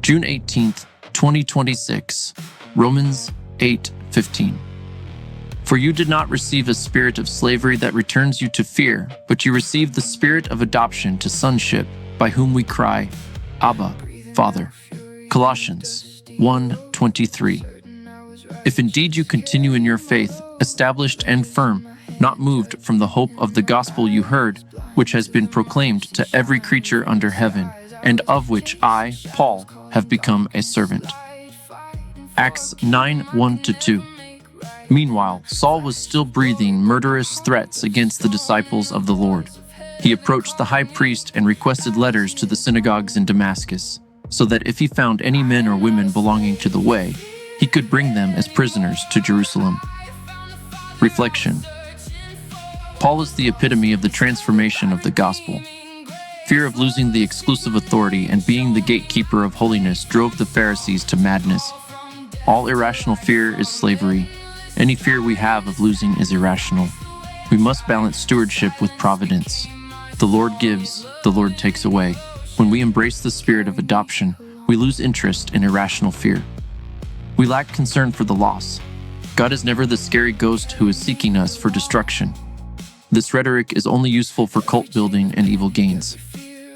June 18th, 2026, Romans 8:15. For you did not receive a spirit of slavery that returns you to fear, but you received the spirit of adoption to sonship, by whom we cry, Abba, Father. Colossians 1:23. If indeed you continue in your faith, established and firm, not moved from the hope of the gospel you heard, which has been proclaimed to every creature under heaven, and of which I, Paul, have become a servant. Acts 9:1-2. Meanwhile, Saul was still breathing murderous threats against the disciples of the Lord. He approached the high priest and requested letters to the synagogues in Damascus, so that if he found any men or women belonging to the way, he could bring them as prisoners to Jerusalem. Reflection. Paul is the epitome of the transformation of the gospel. Fear of losing the exclusive authority and being the gatekeeper of holiness drove the Pharisees to madness. All irrational fear is slavery. Any fear we have of losing is irrational. We must balance stewardship with providence. The Lord gives, the Lord takes away. When we embrace the spirit of adoption, we lose interest in irrational fear. We lack concern for the loss. God is never the scary ghost who is seeking us for destruction. This rhetoric is only useful for cult building and evil gains.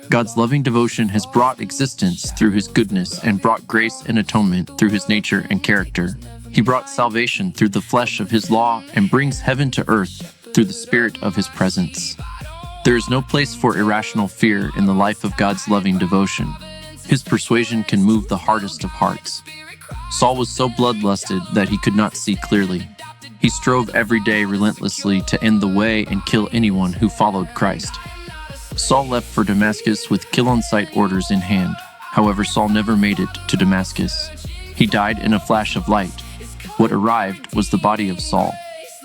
God's loving devotion has brought existence through his goodness and brought grace and atonement through his nature and character. He brought salvation through the flesh of his law and brings heaven to earth through the spirit of his presence. There is no place for irrational fear in the life of God's loving devotion. His persuasion can move the hardest of hearts. Saul was so bloodlusted that he could not see clearly. He strove every day relentlessly to end the way and kill anyone who followed Christ. Saul left for Damascus with kill-on-sight orders in hand. However, Saul never made it to Damascus. He died in a flash of light. What arrived was the body of Saul,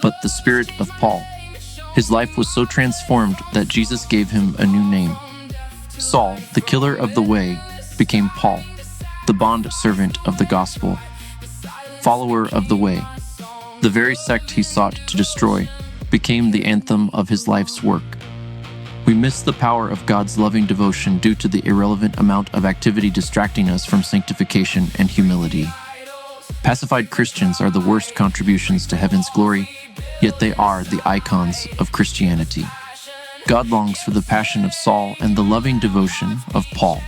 but the spirit of Paul. His life was so transformed that Jesus gave him a new name. Saul, the killer of the way, became Paul, the bond servant of the gospel, follower of the way. The very sect he sought to destroy became the anthem of his life's work. We miss the power of God's loving devotion due to the irrelevant amount of activity distracting us from sanctification and humility. Pacified Christians are the worst contributions to heaven's glory, yet they are the icons of Christianity. God longs for the passion of Saul and the loving devotion of Paul.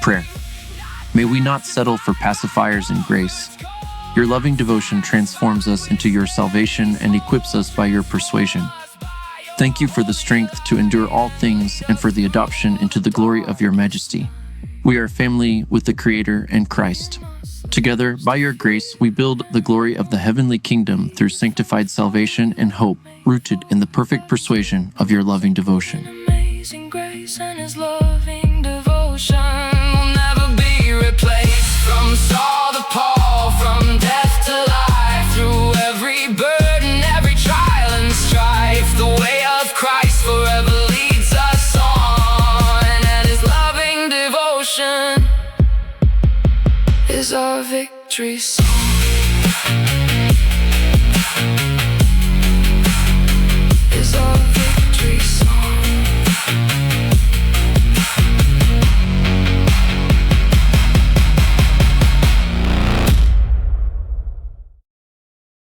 Prayer. May we not settle for pacifiers in grace. Your loving devotion transforms us into your salvation and equips us by your persuasion. Thank you for the strength to endure all things and for the adoption into the glory of your majesty. We are family with the Creator and Christ. Together, by your grace, we build the glory of the heavenly kingdom through sanctified salvation and hope, rooted in the perfect persuasion of your loving devotion. Amazing grace and his loving devotion will never be replaced. From Saul to Paul, from death to life, through every burden, every trial and strife, the way of Christ forever leads us on, and his loving devotion is our victory song.